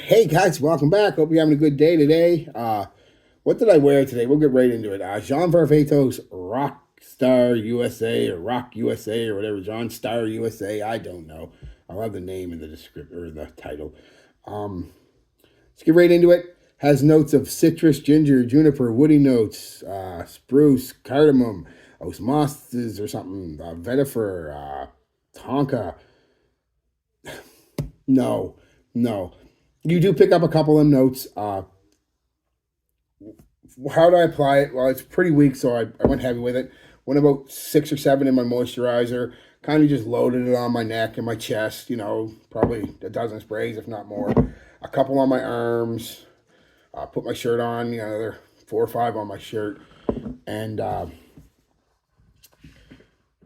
Hey guys, welcome back. Hope you're having a good day today. What did I wear today? We'll get right into it. Jean Varvatos Rock Star USA or Rock USA or whatever. John Star USA. I don't know. I'll have the name in the description or the title. Let's get right into it. Has notes of citrus, ginger, juniper, woody notes, spruce, cardamom, osmosis or something, vetiver, tonka. No, no. You do pick up a couple of them notes. How do I apply it? Well, it's pretty weak, so I went heavy with it. Went about 6 or 7 in my moisturizer. Kind of just loaded it on my neck and my chest. Probably a dozen sprays, if not more. A couple on my arms. Put my shirt on. Another 4 or 5 on my shirt. And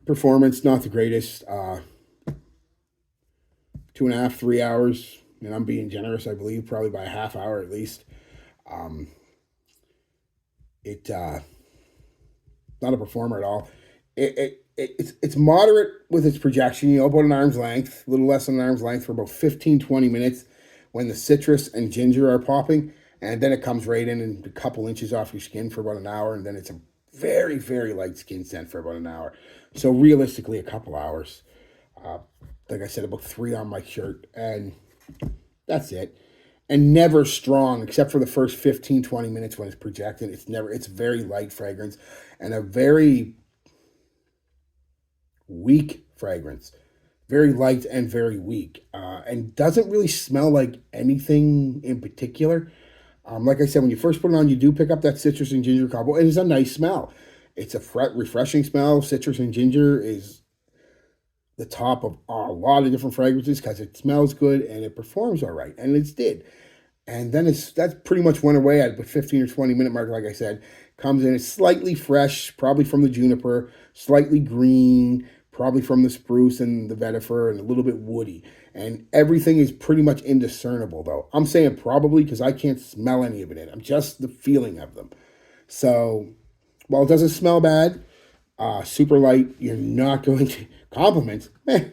performance, not the greatest. 2.5, 3 hours. And I'm being generous, I believe, probably by a half hour at least. Not a performer at all. It's moderate with its projection, about an arm's length, a little less than an arm's length for about 15-20 minutes when the citrus and ginger are popping, and then it comes right in and a couple inches off your skin for about an hour, and then it's a very, very light skin scent for about an hour. So realistically, a couple hours. Like I said, about 3 on my shirt, and that's it. And never strong, except for the first 15-20 minutes when it's projected. It's very light fragrance and a very weak fragrance. Very light and very weak. And doesn't really smell like anything in particular. Like I said, when you first put it on, you do pick up that citrus and ginger combo. It is a nice smell. It's a refreshing smell. Citrus and ginger is the top of a lot of different fragrances because it smells good and it performs all right, and it did. And then that's pretty much went away at the 15 or 20 minute mark. Like I said, comes in, it's slightly fresh, probably from the juniper, slightly green, probably from the spruce and the vetiver, and a little bit woody. And everything is pretty much indiscernible, though. I'm saying probably because I can't smell any of it in. I'm just the feeling of them. So while it doesn't smell bad, super light, you're not going to compliments. By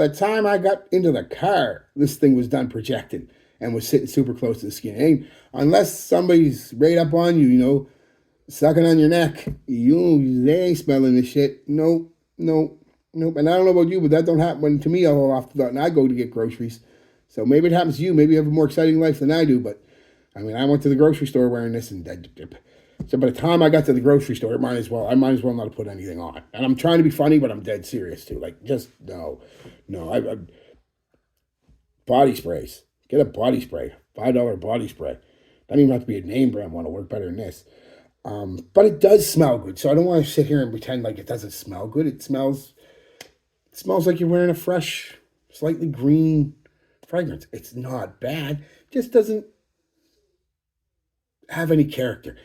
the time I got into the car, this thing was done projecting and was sitting super close to the skin. And unless somebody's right up on you, sucking on your neck, they ain't smelling this shit. Nope, nope, nope. And I don't know about you, but that don't happen to me a whole lot. And I go to get groceries. So maybe it happens to you. Maybe you have a more exciting life than I do. But I mean, I went to the grocery store wearing this, and so by the time I got to the grocery store, I might as well not have put anything on. And I'm trying to be funny, but I'm dead serious too. Like, just no. I body sprays. Get a body spray. $5 body spray. Doesn't even have to be a name brand one. It'll work better than this. But it does smell good. So I don't want to sit here and pretend like it doesn't smell good. It smells like you're wearing a fresh, slightly green fragrance. It's not bad. It just doesn't have any character.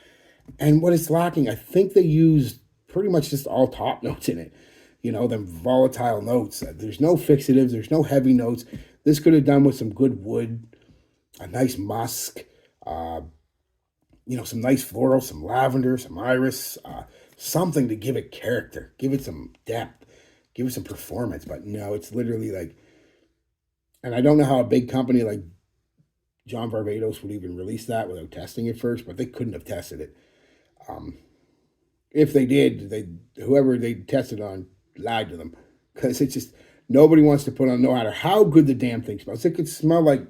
And what it's lacking, I think they used pretty much just all top notes in it. Them volatile notes. There's no fixatives. There's no heavy notes. This could have done with some good wood, a nice musk, some nice floral, some lavender, some iris, something to give it character, give it some depth, give it some performance. But no, it's literally like, and I don't know how a big company like John Varvatos would even release that without testing it first, but they couldn't have tested it. If they did, whoever they tested on lied to them, because it's just nobody wants to put on, no matter how good the damn thing smells. It could smell like,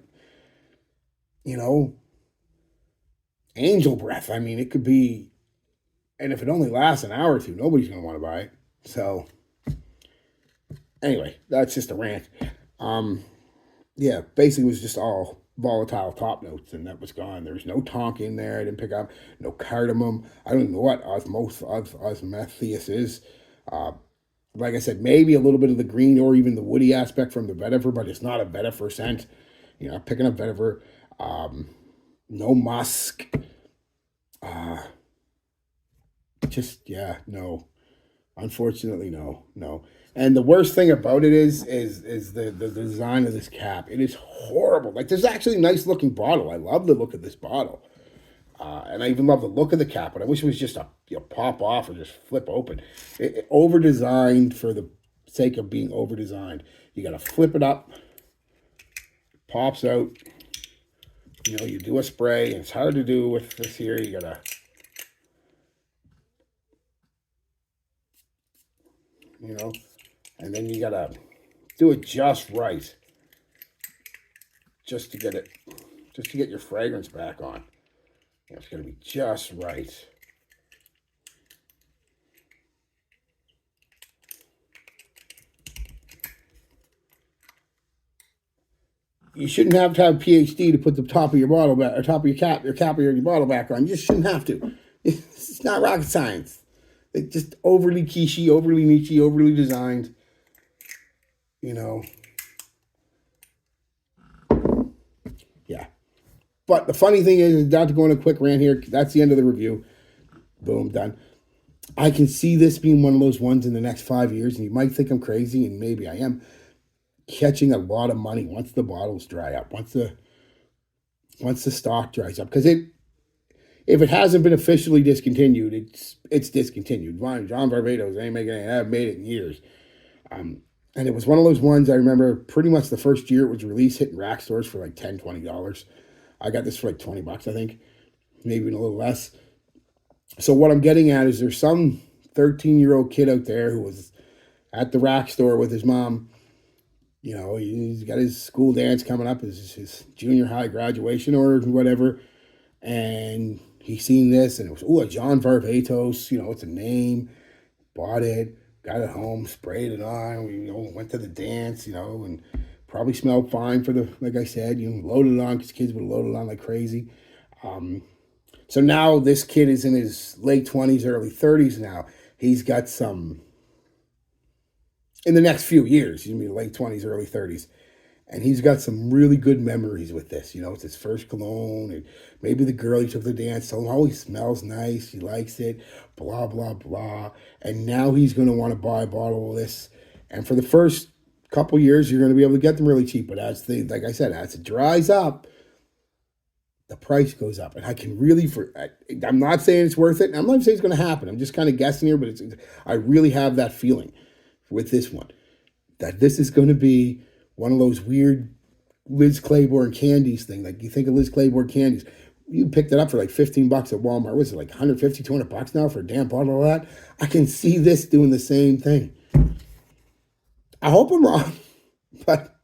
angel breath. I mean, it could be, and if it only lasts an hour or two, nobody's gonna want to buy it. So anyway, that's just a rant. Yeah, basically it was just all volatile top notes, and that was gone. There's no tonk in there. I didn't pick up no cardamom. I don't know what osmotheus is. Like I said, maybe a little bit of the green or even the woody aspect from the vetiver, but it's not a vetiver scent. Picking up vetiver. No musk. No. Unfortunately, no. And the worst thing about it is the design of this cap. It is horrible. Like, there's actually a nice looking bottle. I love the look of this bottle. And I even love the look of the cap, but I wish it was just a pop off or just flip open. It over designed for the sake of being over designed. You got to flip it up, pops out. You know, you do a spray, and it's hard to do with this here. You gotta, you know, and then you gotta do it just right, just to get your fragrance back on. You know, it's gotta be just right. You shouldn't have to have a PhD to put the top of your bottle back, or top of your cap of your bottle back on. You just shouldn't have to. It's not rocket science. It's just overly quiche, overly niche, overly designed. You know. Yeah. But the funny thing is, not to go on a quick rant here, that's the end of the review. Boom, done. I can see this being one of those ones in the next 5 years, and you might think I'm crazy, and maybe I am, catching a lot of money once the bottles dry up, once the stock dries up. Because if it hasn't been officially discontinued, it's discontinued. John Varvatos ain't making it. I haven't made it in years. And it was one of those ones I remember pretty much the first year it was released, hitting rack stores for like $10, $20. I got this for like $20, I think, maybe even a little less. So what I'm getting at is there's some 13-year-old kid out there who was at the rack store with his mom. You know, he's got his school dance coming up, his junior high graduation or whatever. And he seen this and it was, a John Varvatos, you know, it's a name. Bought it, got it home, sprayed it on. We, went to the dance, and probably smelled fine for like I said, loaded it on because kids would load it on like crazy. So now this kid is in his late 20s, early 30s now. He's got some, in the next few years, he's going to be late 20s, early 30s. And he's got some really good memories with this. It's his first cologne. And maybe the girl he took to the dance told him, oh, he smells nice. He likes it. Blah, blah, blah. And now he's going to want to buy a bottle of this. And for the first couple years, you're going to be able to get them really cheap. But like I said, as it dries up, the price goes up. And I can really, I'm not saying it's worth it. I'm not saying it's going to happen. I'm just kind of guessing here. But I really have that feeling with this one, that this is going to be one of those weird Liz Claiborne candies thing. Like, you think of Liz Claiborne candies. You picked it up for like $15 at Walmart. Was it like $150, $200 now for a damn bottle of that? I can see this doing the same thing. I hope I'm wrong. But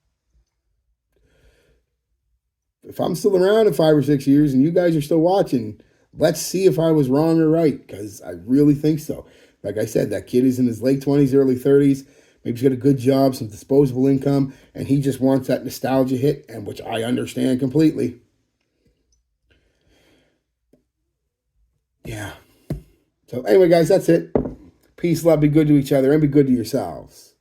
if I'm still around in 5 or 6 years and you guys are still watching, let's see if I was wrong or right, because I really think so. Like I said, that kid is in his late 20s, early 30s. Maybe he's got a good job, some disposable income, and he just wants that nostalgia hit, and which I understand completely. Yeah. So anyway, guys, that's it. Peace, love, be good to each other, and be good to yourselves.